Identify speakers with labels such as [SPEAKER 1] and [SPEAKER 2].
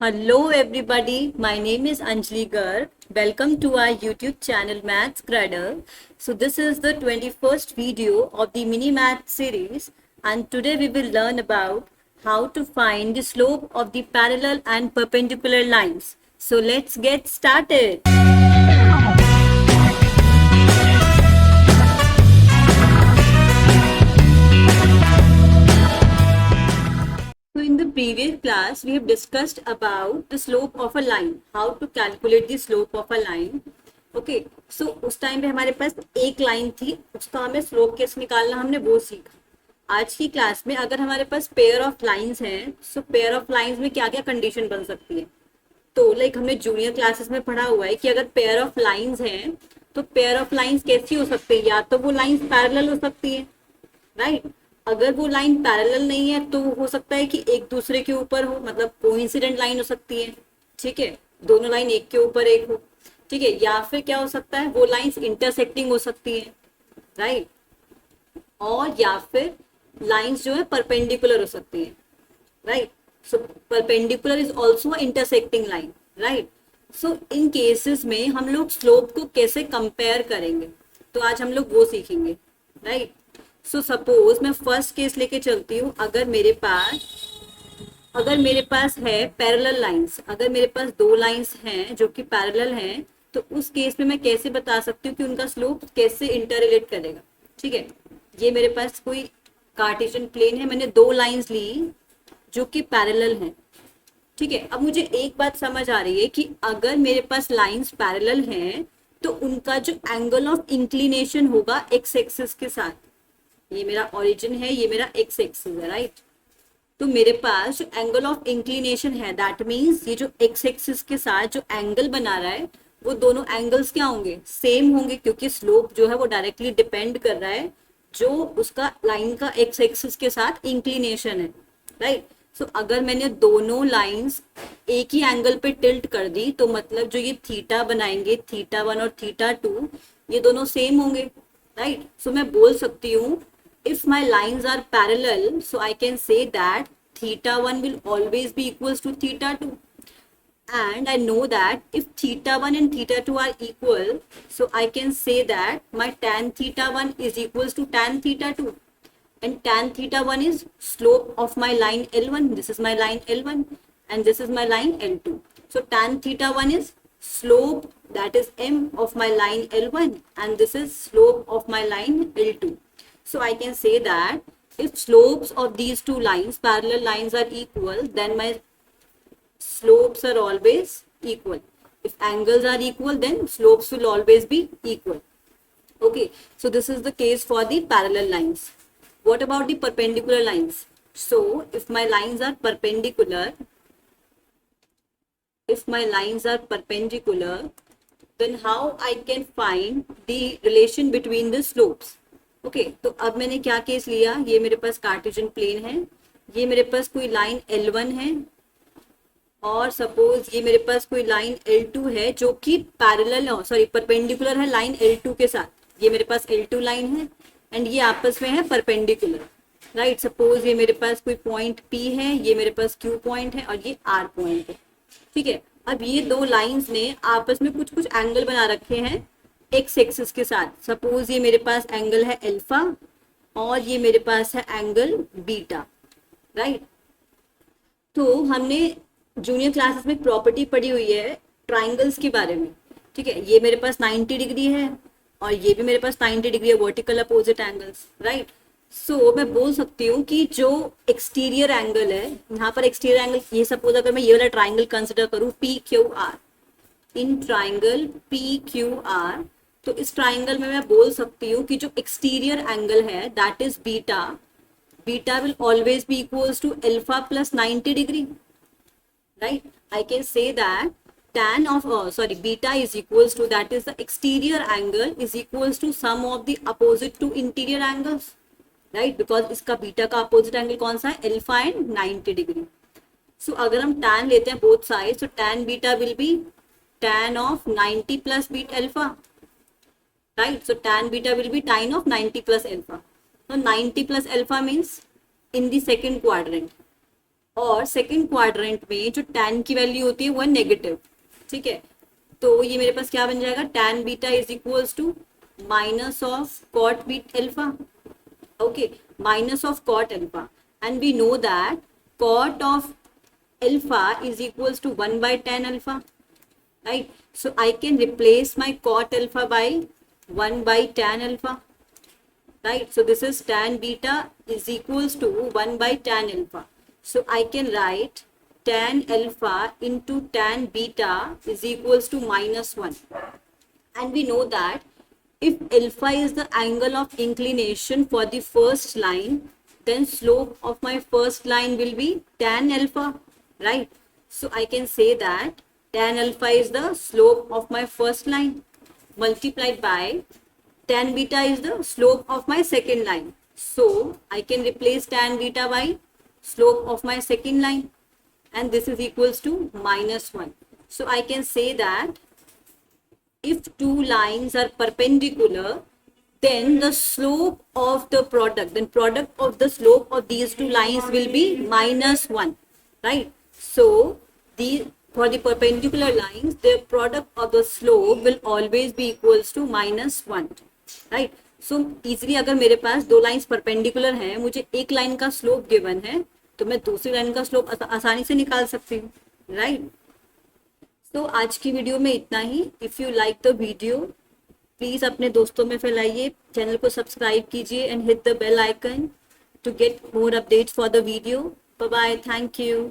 [SPEAKER 1] Hello everybody, my name is Anjali Garg. Welcome to our YouTube channel Maths Cradle. So this is the 21st video of the mini math series, and today we will learn about how to find the slope of the parallel and perpendicular lines. So let's get started. So in the previous class, we have discussed about the slope of a line, how to calculate the slope of a line. Okay, so उस time पे हमारे पास एक line थी, उसका हमें slope कैसे निकालना हमने वो सीखा। आज की क्लास में अगर हमारे पास पेयर ऑफ लाइंस हैं, सो पेयर ऑफ लाइंस में क्या क्या कंडीशन बन सकती है। तो लाइक हमने जूनियर क्लासेस में पढ़ा हुआ है कि अगर पेयर ऑफ लाइंस हैं तो पेयर ऑफ लाइंस कैसी हो सकती है, या तो वो लाइंस पैरेलल हो सकती है, राइट। अगर वो लाइन पैरेलल नहीं है तो हो सकता है कि एक दूसरे के ऊपर हो, मतलब कोइंसिडेंट लाइन हो सकती है, ठीक है, दोनों लाइन एक के ऊपर एक हो, ठीक है। या फिर क्या हो सकता है, वो लाइंस इंटरसेक्टिंग हो सकती है, राइट। और या फिर लाइंस जो है परपेंडिकुलर हो सकती है, right. So perpendicular is also intersecting line, right. So in cases में हम लोग स्लोप को कैसे कंपेयर करेंगे, तो आज हम लोग वो सीखेंगे, राइट। सो सपोज मैं फर्स्ट केस लेके चलती हूँ। अगर मेरे पास है पैरेलल लाइंस, अगर मेरे पास दो लाइंस हैं जो कि पैरेलल हैं, तो उस केस में मैं कैसे बता सकती हूँ कि उनका स्लोप कैसे इंटररिलेट करेगा, ठीक है। ये मेरे पास कोई कार्टेशियन प्लेन है, मैंने दो लाइंस ली जो कि पैरेलल हैं, ठीक है। अब मुझे एक बात समझ आ रही है कि अगर मेरे पास लाइंस पैरेलल हैं तो उनका जो एंगल ऑफ इंक्लिनेशन होगा एक्स एक्सिस के साथ, ये मेरा ओरिजिन है, ये मेरा एक्स एक्सिस है, राइट। तो मेरे पास जो एंगल ऑफ इंक्लिनेशन है, दैट मीन्स ये जो एक्स एक्सिस के साथ जो एंगल बना रहा है वो दोनों एंगल्स क्या होंगे, सेम होंगे, क्योंकि स्लोप जो है वो डायरेक्टली डिपेंड कर रहा है जो उसका लाइन का एक्स एक्सिस के साथ इंक्लिनेशन है, राइट। सो अगर मैंने दोनों लाइंस एक ही एंगल पे टिल्ट कर दी तो मतलब जो ये थीटा बनाएंगे, थीटा 1 और थीटा 2, ये दोनों सेम होंगे, राइट। सो मैं बोल सकती हूँ if my lines are parallel, so I can say that theta 1 will always be equals to theta 2, and I know that if theta 1 and theta 2 are equal, so I can say that my tan theta 1 is equals to tan theta 2, and tan theta 1 is slope of my line L1. This is my line L1 and this is my line L2. So tan theta 1 is slope, that is m, of my line L1, and this is slope of my line L2. So I can say that if slopes of these two lines, parallel lines, are equal, then my slopes are always equal. If angles are equal, then slopes will always be equal. Okay, so this is the case for the parallel lines. What about the perpendicular lines? So if my lines are perpendicular, then how I can find the relation between the slopes? Okay तो अब मैंने क्या case लिया, ये मेरे पास Cartesian plane है, ये मेरे पास कोई लाइन L1 है, और सपोज ये मेरे पास कोई लाइन L2 है जो कि परपेंडिकुलर है लाइन L2 के साथ। ये मेरे पास L2 लाइन है एंड ये आपस में है परपेंडिकुलर, राइट। सपोज ये मेरे पास कोई पॉइंट P है, ये मेरे पास Q पॉइंट है और ये R पॉइंट है, ठीक है। अब ये दो लाइंस ने आपस में कुछ कुछ एंगल बना रखे हैं एक्स एक्सिस के साथ। सपोज ये मेरे पास एंगल है अल्फा और ये मेरे पास है एंगल बीटा, राइट। तो हमने जूनियर क्लासेस में प्रॉपर्टी पढ़ी हुई है ट्राइंगल्स के बारे में, ठीक है। ये मेरे पास 90 डिग्री है और ये भी मेरे पास 90 डिग्री है, वर्टिकल अपोजिट एंगल्स, राइट। सो मैं बोल सकती हूँ कि जो एक्सटीरियर एंगल है, यहाँ पर एक्सटीरियर एंगल, ये सपोज अगर मैं ये वाला ट्राइंगल कंसिडर करूँ PQR, इन ट्राइंगल PQR, तो इस ट्राइंगल में मैं बोल सकती हूँ कि जो एक्सटीरियर एंगल है that is beta, beta will always be equals to alpha plus 90 degree, right. I can say that tan of beta is equals to, that is the exterior angle is equals to sum of the opposite two interior angles, right, because इसका beta का opposite angle कौन सा है, alpha and 90 degree. सो अगर हम tan लेते हैं both side, so tan beta will be tan of 90 plus beta alpha, right. So tan beta will be tan of 90 plus alpha. So 90 plus alpha means in the second quadrant, और second quadrant में जो tan की value होती है वो है negative, ठीक है। तो ये मेरे पास क्या बन जाएगा, tan beta is equals to minus of cot beta alpha, okay, minus of cot alpha, and we know that cot of alpha is equals to 1 by tan alpha, right? So I can replace my cot alpha by 1 by tan alpha, right? So this is tan beta is equals to 1 by tan alpha. So I can write tan alpha into tan beta is equals to -1, and we know that if alpha is the angle of inclination for the first line, then slope of my first line will be tan alpha, right? So I can say that tan alpha is the slope of my first line multiplied by tan beta is the slope of my second line. So I can replace tan beta by slope of my second line, and this is equals to -1. So I can say that if two lines are perpendicular, then the slope of the product, then product of the slope of these two lines will be -1, right? So the for the perpendicular lines, the product of the slope will always be equals to -1, right? So easily अगर मेरे पास दो lines perpendicular हैं, मुझे एक line का slope given है, तो मैं दूसरी लाइन का स्लोप आसानी से निकाल सकती हूँ, राइट? तो आज की वीडियो में इतना ही। If you like the video please अपने दोस्तों में फैलाइए, चैनल को सब्सक्राइब कीजिए and hit the bell icon to get more updates for the video. Bye bye, thank you.